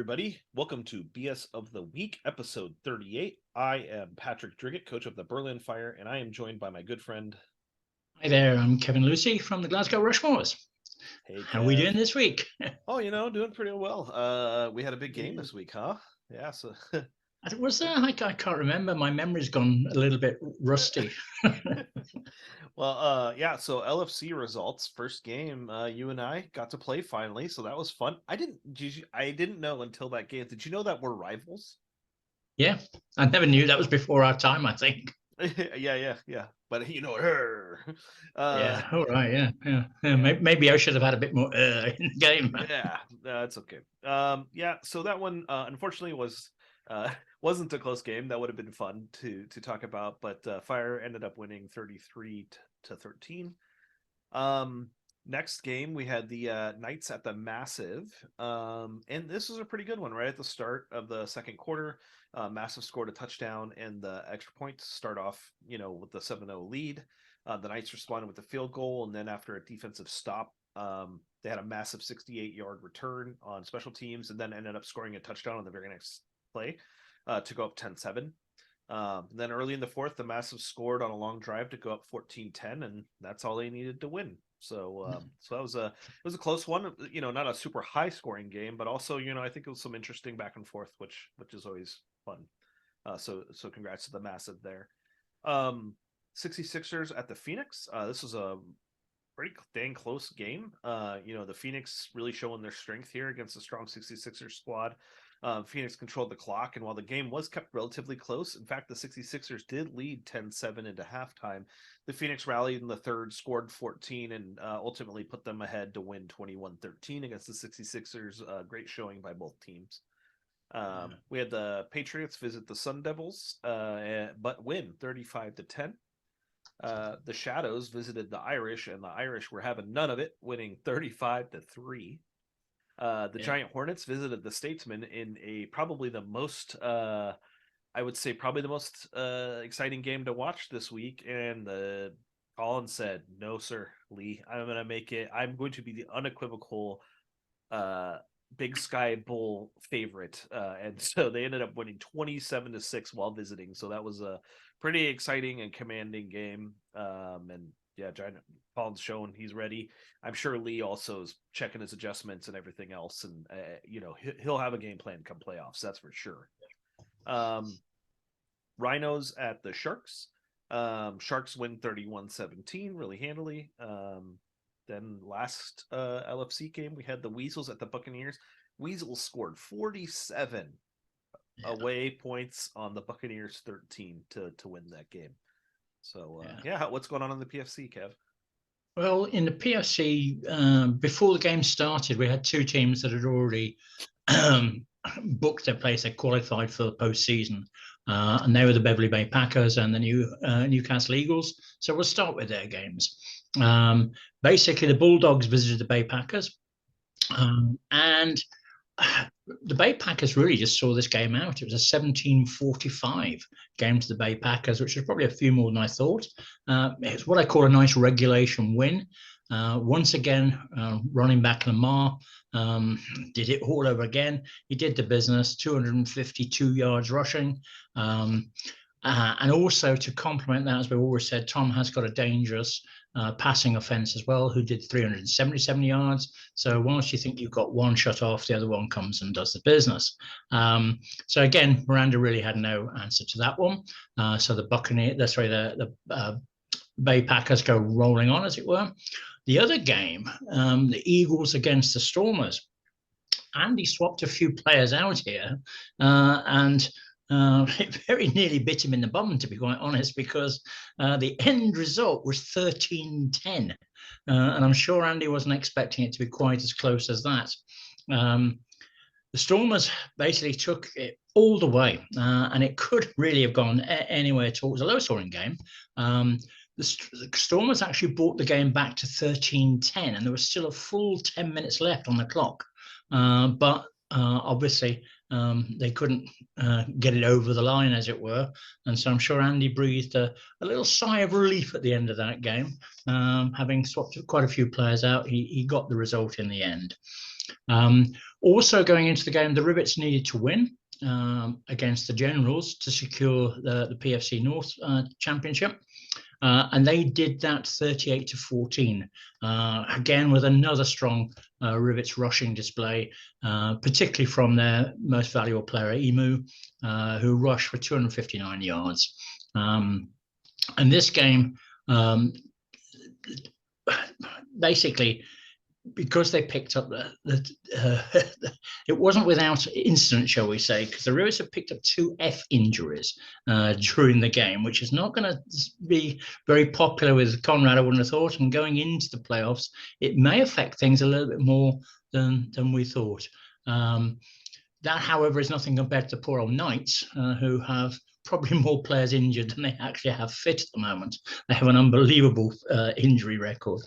everybody. Welcome to BS of the Week, episode 38. I am Patrick Driggett, coach of the Berlin Fire, and I am joined by my good friend. Hi there, I'm Kevin Lucy from the Glasgow Rushmores. Hey, How are we Kev. doing this week? Doing pretty well. We had a big game this week, huh? Yeah, so Was there? I can't remember. My memory's gone a little bit rusty. so LFC results, first game, you and I got to play finally, so that was fun. I didn't know until that game. Did you know that we're rivals? Yeah, I never knew that was before our time, I think. Yeah. But you know her. Yeah, all right, yeah. Yeah. Maybe I should have had a bit more in the game. Yeah, that's okay. So that one unfortunately uh wasn't a close game. That would have been fun to talk about, but Fire ended up winning 33 to 13. Um Next game we had the Knights at the Massive. And this was a pretty good one right at the start of the second quarter. Massive scored a touchdown and the extra point to start off, with the 7-0 lead. The Knights responded with a field goal, and then after a defensive stop, they had a massive 68-yard return on special teams, and then ended up scoring a touchdown on the very next play to go up 10-7. Then early in the fourth, the Massive scored on a long drive to go up 14-10, and that's all they needed to win. So that was it was a close one. Not a super high scoring game, but also I think it was some interesting back and forth, which is always fun. So congrats to the Massive there. 66ers at the Phoenix. This was a pretty dang close game. The Phoenix really showing their strength here against a strong 66ers squad. Phoenix controlled the clock, and while the game was kept relatively close, in fact, the 66ers did lead 10-7 into halftime. The Phoenix rallied in the third, scored 14, and ultimately put them ahead to win 21-13 against the 66ers. Great showing by both teams. We had the Patriots visit the Sun Devils, but win 35-10. The Shadows visited the Irish, and the Irish were having none of it, winning 35-3. The Giant Hornets visited the Statesmen in probably the most exciting game to watch this week. And the Collins said, "No, sir, Lee, I'm going to make it. I'm going to be the unequivocal Big Sky Bowl favorite." And so they ended up winning 27-6 while visiting. So that was a pretty exciting and commanding game. And yeah, Giant Collins showing he's ready. I'm sure Lee also is checking his adjustments and everything else, and he'll have a game plan come playoffs. That's for sure. Rhinos at the Sharks. Sharks win 31-17 really handily. Then last LFC game, we had the Weasels at the Buccaneers. Weasels scored 47 away points on the Buccaneers 13 to win that game. So what's going on in the PFC, Kev? Well, in the PFC, before the game started, we had two teams that had already booked their place. They qualified for the postseason, and they were the Beverly Bay Packers and the Newcastle Eagles. So we'll start with their games. Basically, the Bulldogs visited the Bay Packers, and the Bay Packers really just saw this game out. It was a 17-45 game to the Bay Packers, which was probably a few more than I thought. It's what I call a nice regulation win. Once again, running back Lamar did it all over again. He did the business, 252 yards rushing. And also to complement that, as we've always said, Tom has got a dangerous passing offense as well, who did 377 yards. So whilst you think you've got one shut off, the other one comes and does the business. So again, Miranda really had no answer to that one. So the Bay Packers go rolling on, as it were. The other game, the Eagles against the Stormers. Andy swapped a few players out here, and it very nearly bit him in the bum, to be quite honest, because the end result was 13-10. And I'm sure Andy wasn't expecting it to be quite as close as that. The Stormers basically took it all the way, and it could really have gone anywhere at all. It was a low-scoring game. The Stormers actually brought the game back to 13-10, and there was still a full 10 minutes left on the clock. But obviously, they couldn't get it over the line, as it were. And so I'm sure Andy breathed a little sigh of relief at the end of that game. Having swapped quite a few players out, he got the result in the end. Also going into the game, the Rivets needed to win against the Generals to secure the PFC North Championship. And they did that 38-14. Again, with another strong Rivets rushing display, particularly from their most valuable player, Emu, who rushed for 259 yards. And this game, basically, because they picked up it wasn't without incident, shall we say, because the Rivets have picked up 2 F injuries during the game, which is not going to be very popular with Conrad, I wouldn't have thought. And going into the playoffs, it may affect things a little bit more than we thought. That, however, is nothing compared to the poor old Knights, who have probably more players injured than they actually have fit at the moment. They have an unbelievable injury record.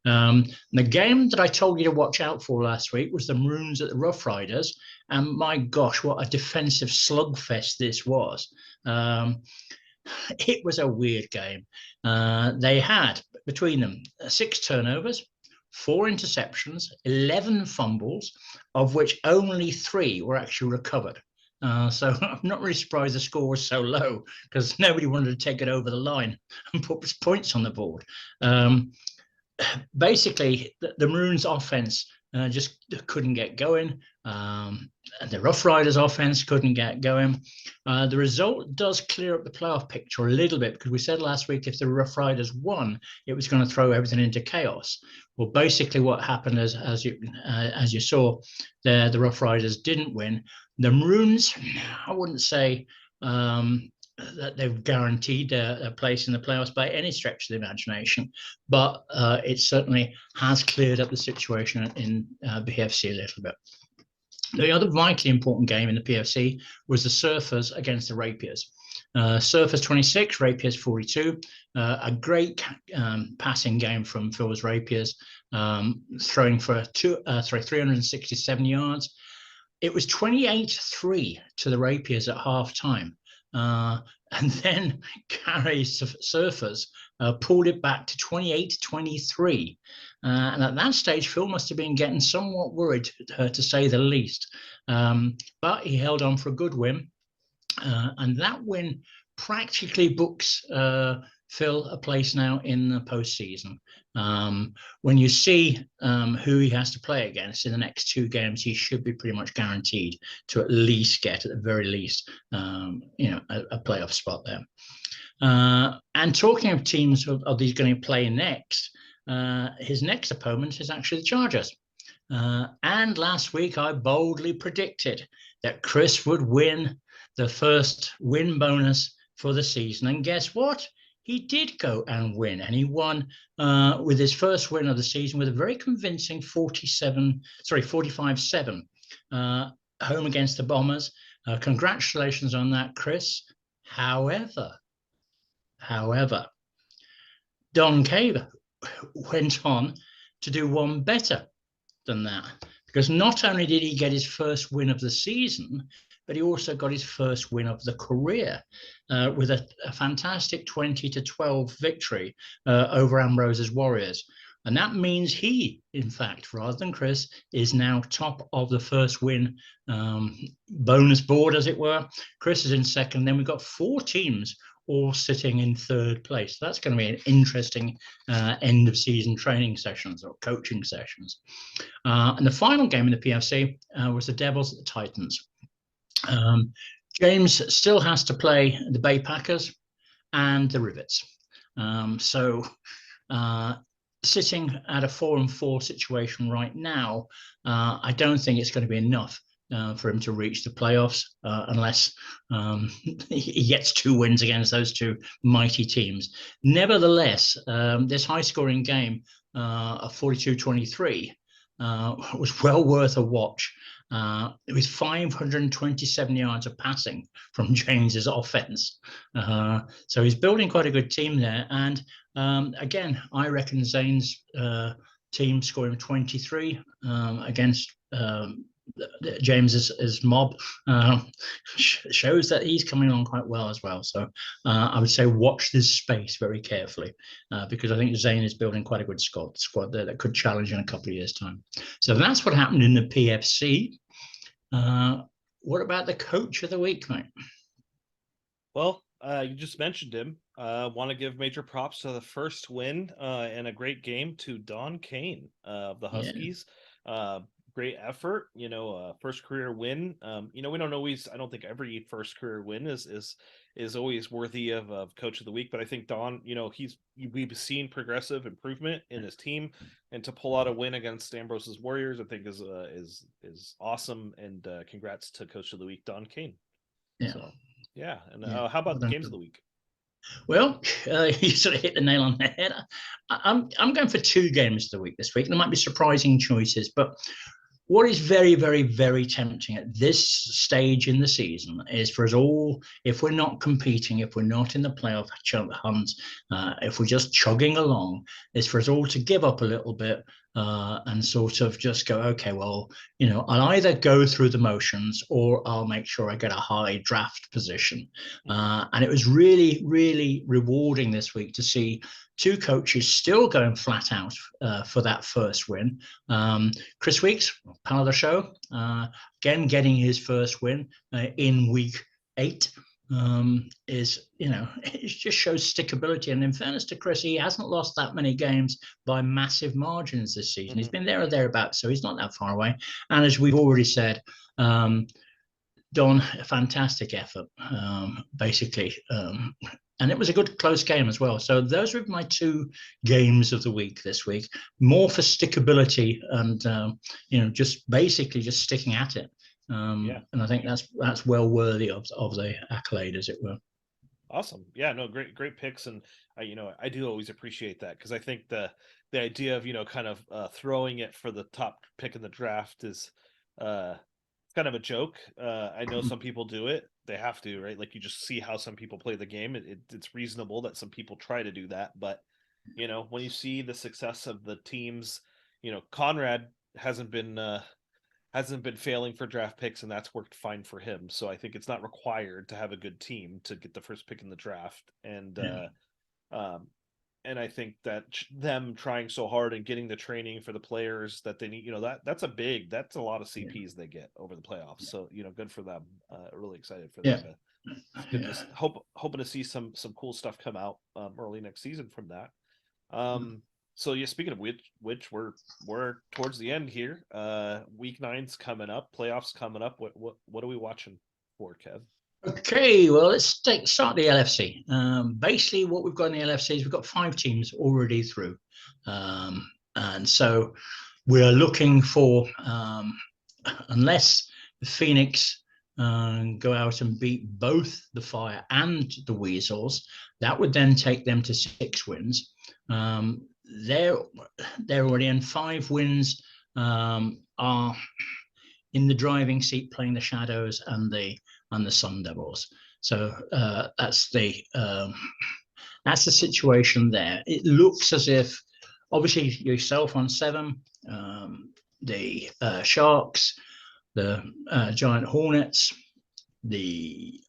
The game that I told you to watch out for last week was the Maroons at the Rough Riders. And my gosh, what a defensive slugfest this was. It was a weird game. They had, between them, 6 turnovers, 4 interceptions, 11 fumbles, of which only 3 were actually recovered. So I'm not really surprised the score was so low, because nobody wanted to take it over the line and put points on the board. Basically, the Maroons' offense just couldn't get going. And the Rough Riders' offense couldn't get going. The result does clear up the playoff picture a little bit, because we said last week if the Rough Riders won, it was going to throw everything into chaos. Well, basically what happened is, as you saw, the Rough Riders didn't win. The Maroons, I wouldn't say that they've guaranteed a place in the playoffs by any stretch of the imagination, but it certainly has cleared up the situation in PFC a little bit. The other vitally important game in the PFC was the Surfers against the Rapiers. Surfers 26, Rapiers 42. A great passing game from Phil's Rapiers, throwing for 367 yards. It was 28-3 to the Rapiers at half time. And then Carey's Surfers pulled it back to 28-23. And at that stage, Phil must have been getting somewhat worried, to say the least. But he held on for a good win. And that win practically books Phil a place now in the postseason. When you see who he has to play against in the next 2 games, he should be pretty much guaranteed to at least get, at the very least, a playoff spot there. And talking of teams of these going to play next, his next opponent is actually the Chargers. And last week I boldly predicted that Chris would win the first win bonus for the season. And guess what? He did go and win, and he won with his first win of the season with a very convincing 45-7 home against the Bombers. Congratulations on that, Chris. However, Don Cave went on to do one better than that, because not only did he get his first win of the season, but he also got his first win of the career with a fantastic 20-12 victory over Ambrose's Warriors. And that means he, in fact, rather than Chris, is now top of the first win bonus board, as it were. Chris is in second. Then we've got 4 teams all sitting in third place. So that's going to be an interesting end of season training sessions or coaching sessions. And the final game in the PFC was the Devils at the Titans. James still has to play the Bay Packers and the Rivets. Sitting at a 4-4 situation right now, I don't think it's going to be enough for him to reach the playoffs unless he gets 2 wins against those 2 mighty teams. Nevertheless, this high-scoring game of 42-23 was well worth a watch. It was 527 yards of passing from James's offense. So he's building quite a good team there. And again, I reckon Zane's team scoring 23 against James's mob shows that he's coming on quite well as well. So I would say watch this space very carefully because I think Zane is building quite a good squad there that could challenge in a couple of years' time. So that's what happened in the PFC. What about the coach of the week, mate? Well, you just mentioned him. Want to give major props to the first win and a great game to Don Kane of the Huskies. Yeah. Great effort, first career win. We don't always. I don't think every first career win is always worthy of coach of the week. But I think Don, we've seen progressive improvement in his team, and to pull out a win against Ambrose's Warriors, I think is awesome. And congrats to coach of the week, Don Kane. Yeah. So, yeah. And how about the games of the week? Well, you sort of hit the nail on the head. I'm going for 2 games of the week this week. There might be surprising choices, but what is very, very, very tempting at this stage in the season is for us all, if we're not competing, if we're not in the playoff hunt, if we're just chugging along, is for us all to give up a little bit and sort of just go, okay, well, I'll either go through the motions or I'll make sure I get a high draft position. And it was really, really rewarding this week to see 2 coaches still going flat out for that first win. Chris Weeks, pal of the show, again getting his first win in week 8 it just shows stickability. And in fairness to Chris, he hasn't lost that many games by massive margins this season. He's been there or thereabouts, so he's not that far away. And as we've already said, Don, a fantastic effort, basically. And it was a good close game as well. So those were my 2 games of the week this week, more for stickability and, just basically just sticking at it. And I think that's well worthy of the accolade, as it were. Awesome. Yeah, no, great picks. And I do always appreciate that, because I think the idea of, kind of throwing it for the top pick in the draft is kind of a joke. I know some people do it. They have to, right? Like, you just see how some people play the game. It's reasonable that some people try to do that. But, when you see the success of the teams, Conrad hasn't been failing for draft picks, and that's worked fine for him. So I think it's not required to have a good team to get the first pick in the draft. And I think that them trying so hard and getting the training for the players that they need, that's a lot of CPs they get over the playoffs. So, good for them. Really excited for them. Hoping to see some cool stuff come out early next season from that. So yeah, speaking of which we're towards the end here. Week 9's coming up, playoffs coming up. What are we watching for, Kev? Okay, well, let's start the LFC. Basically, what we've got in the LFC is we've got 5 teams already through. And so we're looking for, unless the Phoenix go out and beat both the Fire and the Weasels, that would then take them to 6 wins. They're already in 5 wins, are in the driving seat playing the Shadows and the Sun Devils. So that's the situation there. It looks as if, obviously, yourself on 7, the Sharks, the Giant Hornets, the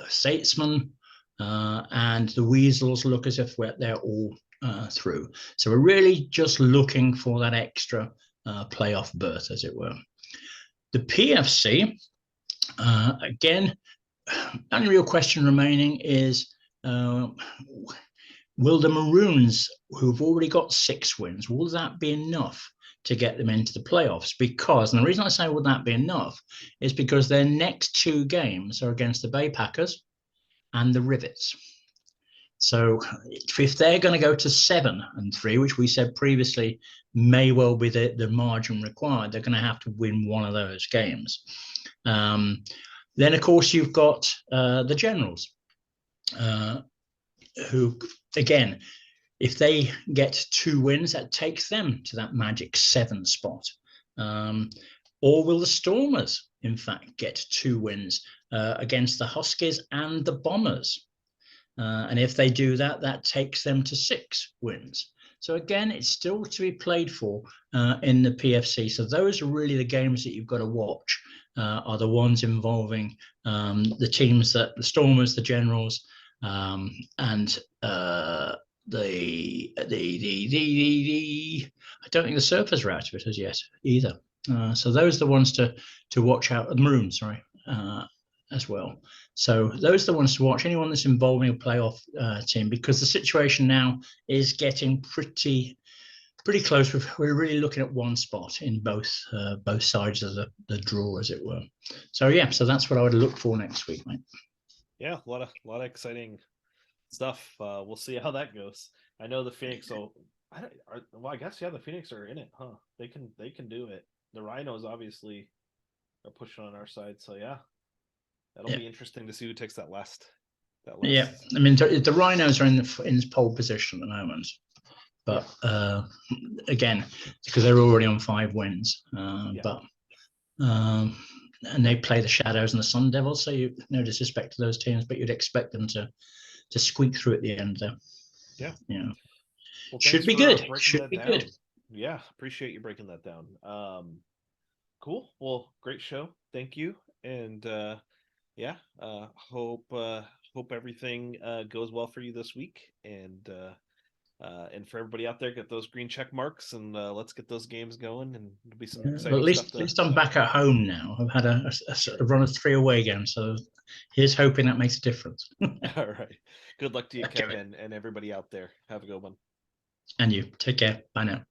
Statesmen, and the Weasels look as if they're all through. So we're really just looking for that extra playoff berth, as it were. The PFC, again, only real question remaining is, will the Maroons, who've already got 6 wins, will that be enough to get them into the playoffs? Because, and the reason I say would that be enough is because their next 2 games are against the Bay Packers and the Rivets. So if they're going to go to 7-3, which we said previously may well be the margin required, they're going to have to win one of those games. Then, of course, you've got the Generals, who, again, if they get 2 wins, that takes them to that magic 7 spot. Or will the Stormers, in fact, get 2 wins against the Huskies and the Bombers? And if they do that, that takes them to 6 wins. So again, it's still to be played for in the PFC. So those are really the games that you've got to watch. Are the ones involving the teams that the Stormers, the Generals, and the I don't think the Surfers are out of it as yet either. So those are the ones to watch out. The Maroons, sorry, as well. So those are the ones to watch. Anyone that's involving a playoff team, because the situation now is getting pretty close. We're really looking at one spot in both sides of the draw, as it were. So yeah, so that's what I would look for next week, mate. Yeah, a lot of exciting stuff. We'll see how that goes. I know the Phoenix. So I guess the Phoenix are in it, huh? They can do it. The Rhinos obviously are pushing on our side. So yeah, that'll be interesting to see who takes that last. Yeah, I mean the Rhinos are in pole position at the moment, but again, because they're already on 5 wins. But and they play the Shadows and the Sun Devils, so you no disrespect to those teams, but you'd expect them to squeak through at the end there. Yeah. Well, should be good. Should be good. Yeah, appreciate you breaking that down. Cool. Well, great show. Thank you. And hope everything goes well for you this week. And for everybody out there, get those green check marks, and let's get those games going. And it'll be some exciting stuff. At least I'm back at home now. I've had a run of 3 away games, so here's hoping that makes a difference. All right. Good luck to you, Kevin, and everybody out there. Have a good one. And you. Take care. Bye now.